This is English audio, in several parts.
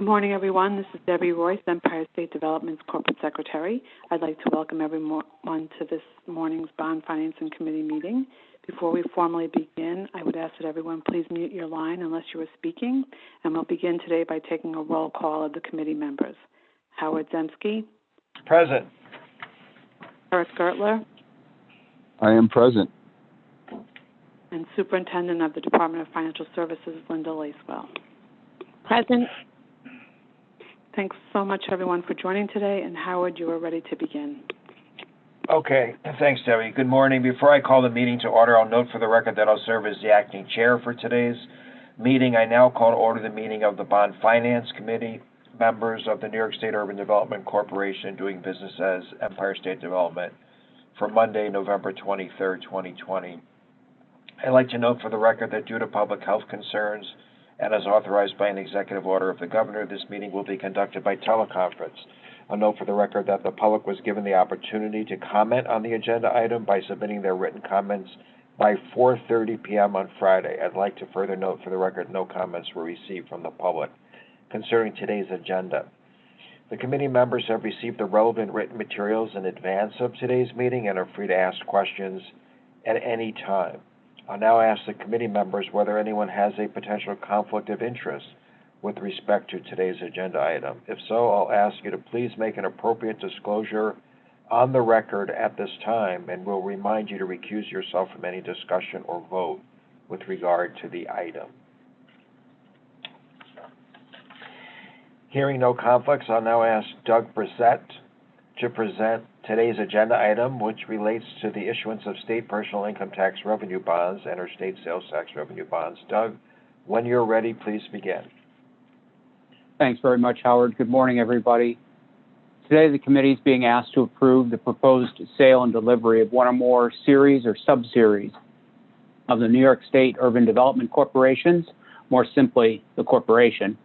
Good morning, everyone. This is Debbie Royce, Empire State Development's Corporate Secretary. I'd like to welcome everyone to this morning's Bond Financing Committee meeting. Before we formally begin, I would ask that everyone please mute your line unless you are speaking, and we'll begin today by taking a roll call of the committee members. Howard Zemsky. Present. Eric Gertler. I am present. And Superintendent of the Department of Financial Services, Linda Lacewell. Present. Thanks so much, everyone, for joining today. And Howard, you are ready to begin. Okay. Thanks, Debbie. Good morning. Before I call the meeting to order, I'll note for the record that I'll serve as the acting chair for today's meeting. I now call to order the meeting of the Bond Finance Committee, members of the New York State Urban Development Corporation doing business as Empire State Development for Monday, November 23rd, 2020. I'd like to note for the record that due to public health concerns, and as authorized by an executive order of the governor, this meeting will be conducted by teleconference. I'll note for the record that the public was given the opportunity to comment on the agenda item by submitting their written comments by 4:30 p.m. on Friday. I'd like to further note for the record no comments were received from the public concerning today's agenda. The committee members have received the relevant written materials in advance of today's meeting and are free to ask questions at any time. I'll now ask the committee members whether anyone has a potential conflict of interest with respect to today's agenda item. If so, I'll ask you to please make an appropriate disclosure on the record at this time, and we'll remind you to recuse yourself from any discussion or vote with regard to the item. Hearing no conflicts, I'll now ask Doug Brissett to present today's agenda item, which relates to the issuance of state personal income tax revenue bonds and or state sales tax revenue bonds. Doug, when you're ready, please begin. Thanks very much, Howard. Good morning, everybody. Today, the committee is being asked to approve the proposed sale and delivery of one or more series or subseries of the New York State Urban Development Corporation's, more simply, the corporation,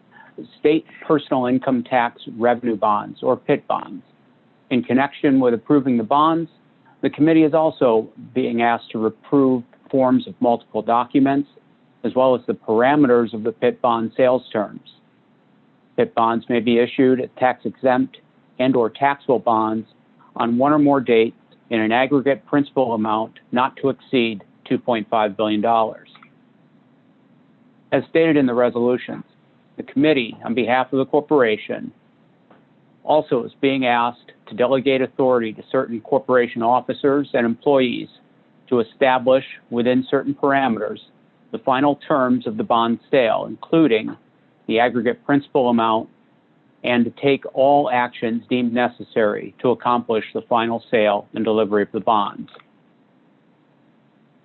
state personal income tax revenue bonds, or PIT bonds. In connection with approving the bonds, the committee is also being asked to approve forms of multiple documents, as well as the parameters of the PIT bond sales terms. PIT bonds may be issued as tax-exempt and or taxable bonds on one or more dates in an aggregate principal amount not to exceed $2.5 billion. As stated in the resolutions, the committee, on behalf of the corporation, also is being asked to delegate authority to certain corporation officers and employees to establish, within certain parameters, the final terms of the bond sale, including the aggregate principal amount, and to take all actions deemed necessary to accomplish the final sale and delivery of the bonds.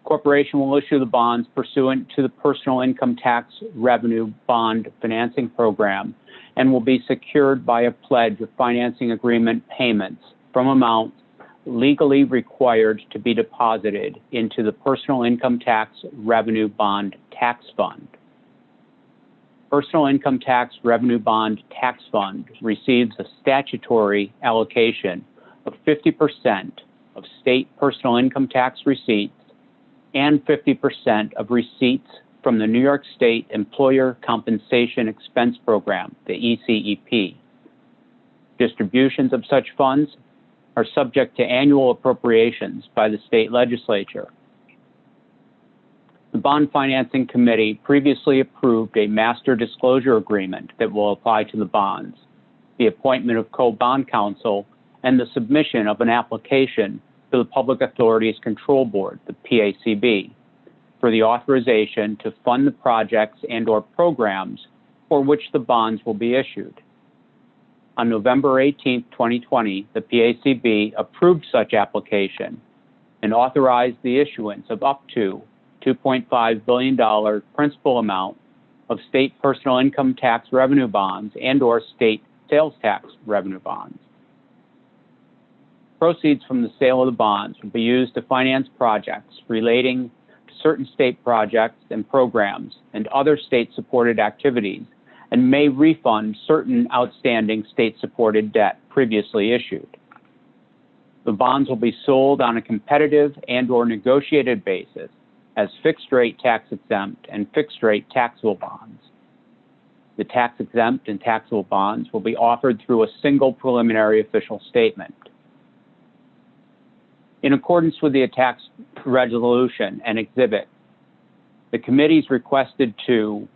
The corporation will issue the bonds pursuant to the Personal Income Tax Revenue Bond Financing Program and will be secured by a pledge of financing agreement payments from amounts legally required to be deposited into the Personal Income Tax Revenue Bond Tax Fund. Personal Income Tax Revenue Bond Tax Fund receives a statutory allocation of 50% of state personal income tax receipts and 50% of receipts from the New York State Employer Compensation Expense Program, the ECEP. Distributions of such funds are subject to annual appropriations by the state legislature. The Bond Financing Committee previously approved a master disclosure agreement that will apply to the bonds, the appointment of co-bond counsel, and the submission of an application to the Public Authorities Control Board, the PACB, for the authorization to fund the projects and or programs for which the bonds will be issued. On November 18, 2020, the PACB approved such application and authorized the issuance of up to $2.5 billion principal amount of state personal income tax revenue bonds and or state sales tax revenue bonds. Proceeds from the sale of the bonds will be used to finance projects relating to certain state projects and programs and other state-supported activities, and may refund certain outstanding state-supported debt previously issued. The bonds will be sold on a competitive and or negotiated basis as fixed-rate tax-exempt and fixed-rate taxable bonds. the tax-exempt and taxable bonds will be offered through a single preliminary official statement. In accordance with the attached resolution and exhibit, the committee's requested to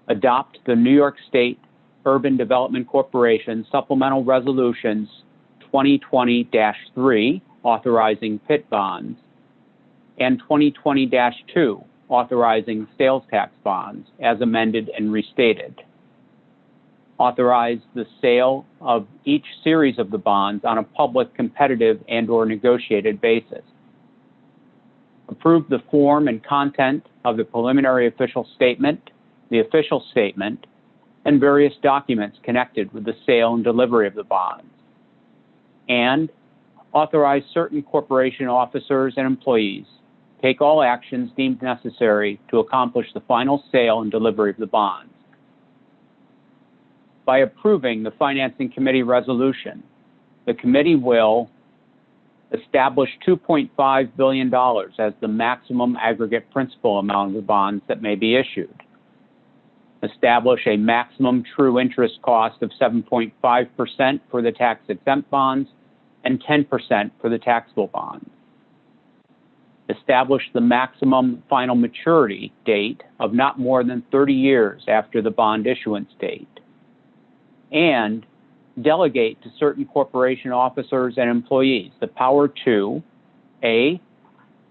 adopt the New York State Urban Development Corporation Supplemental Resolutions 2020-3, authorizing PIT bonds, and 2020-2, authorizing sales tax bonds, as amended and restated. Authorize the sale of each series of the bonds on a public, competitive, and/or negotiated basis. Approve the form and content of the preliminary official statement, the official statement, and various documents connected with the sale and delivery of the bonds. And authorize certain corporation officers and employees take all actions deemed necessary to accomplish the final sale and delivery of the bonds. By approving the Financing Committee resolution, the committee will establish $2.5 billion as the maximum aggregate principal amount of the bonds that may be issued. Establish a maximum true interest cost of 7.5% for the tax-exempt bonds and 10% for the taxable bonds. Establish the maximum final maturity date of not more than 30 years after the bond issuance date. And delegate to certain corporation officers and employees the power to A,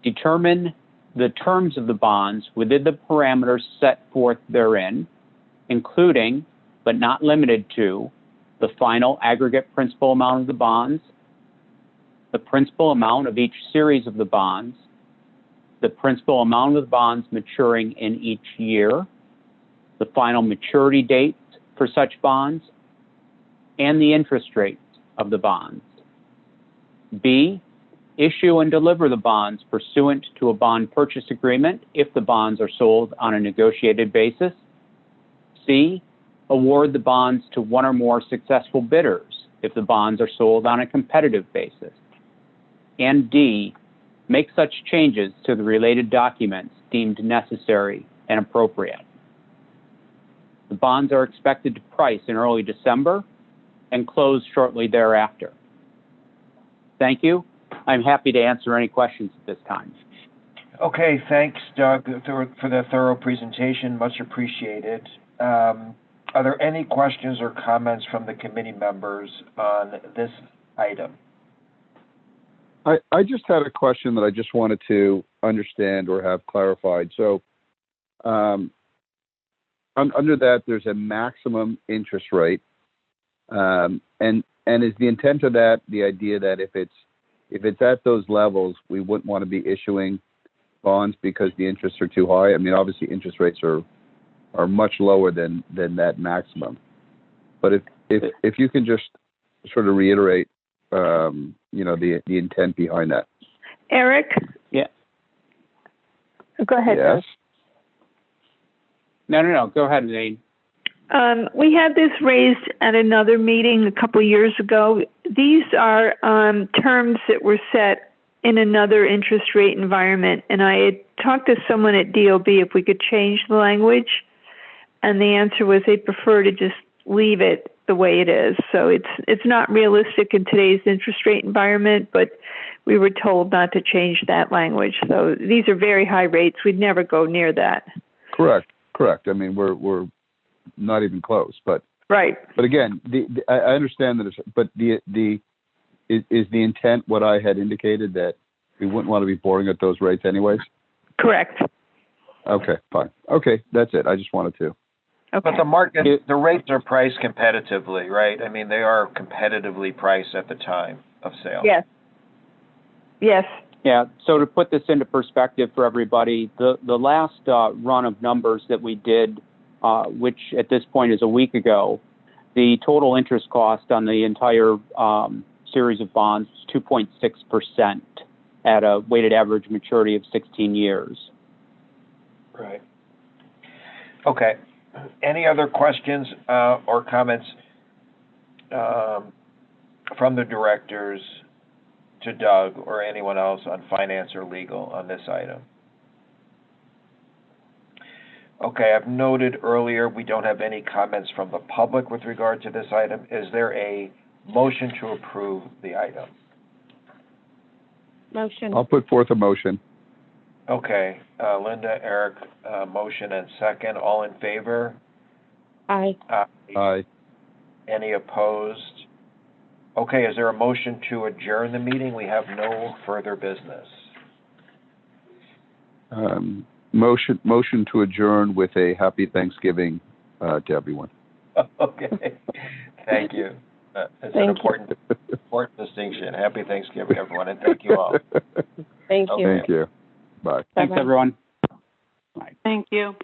determine the terms of the bonds within the parameters set forth therein, including, but not limited to, the final aggregate principal amount of the bonds, the principal amount of each series of the bonds, the principal amount of the bonds maturing in each year, the final maturity dates for such bonds, and the interest rates of the bonds. B, issue and deliver the bonds pursuant to a bond purchase agreement if the bonds are sold on a negotiated basis. C, award the bonds to one or more successful bidders if the bonds are sold on a competitive basis. And D, make such changes to the related documents deemed necessary and appropriate. The bonds are expected to price in early December and close shortly thereafter. Thank you. I'm happy to answer any questions at this time. Okay, thanks, Doug, for the thorough presentation. Much appreciated. Are there any questions or comments from the committee members on this item? I just had a question that I just wanted to understand or have clarified. So under that, there's a maximum interest rate. And is the intent of that the idea that if it's at those levels, we wouldn't want to be issuing bonds because the interests are too high? I mean, obviously interest rates are much lower than that maximum. But if you can just sort of reiterate, the intent behind that. Eric? Yeah. Go ahead. Yes. No. Go ahead, Zane. We had this raised at another meeting a couple of years ago. These are terms that were set in another interest rate environment, and I had talked to someone at DOB if we could change the language, and the answer was they prefer to just leave it the way it is. So it's not realistic in today's interest rate environment, but we were told not to change that language. So these are very high rates. We'd never go near that. Correct. I mean, we're not even close, but right. But again, I understand that. Is the intent what I had indicated, that we wouldn't want to be borrowing at those rates anyways? Correct. Okay, fine. Okay, that's it. I just wanted to. Okay. But the rates are priced competitively, right? I mean, they are competitively priced at the time of sale. Yes. Yeah, so to put this into perspective for everybody, the last run of numbers that we did, which at this point is a week ago, the total interest cost on the entire series of bonds was 2.6% at a weighted average maturity of 16 years. Right. Okay. Any other questions or comments from the directors to Doug or anyone else on finance or legal on this item? Okay, I've noted earlier we don't have any comments from the public with regard to this item. Is there a motion to approve the item? Motion. I'll put forth a motion. Okay, Linda, Eric, motion and second. All in favor? Aye. Aye. Any opposed? Okay, is there a motion to adjourn the meeting? We have no further business. Motion to adjourn with a happy Thanksgiving to everyone. Okay, thank you. It's an important distinction. Happy Thanksgiving, everyone, and thank you all. Thank you. Okay. Thank you. Bye. Thanks, everyone. Thank you.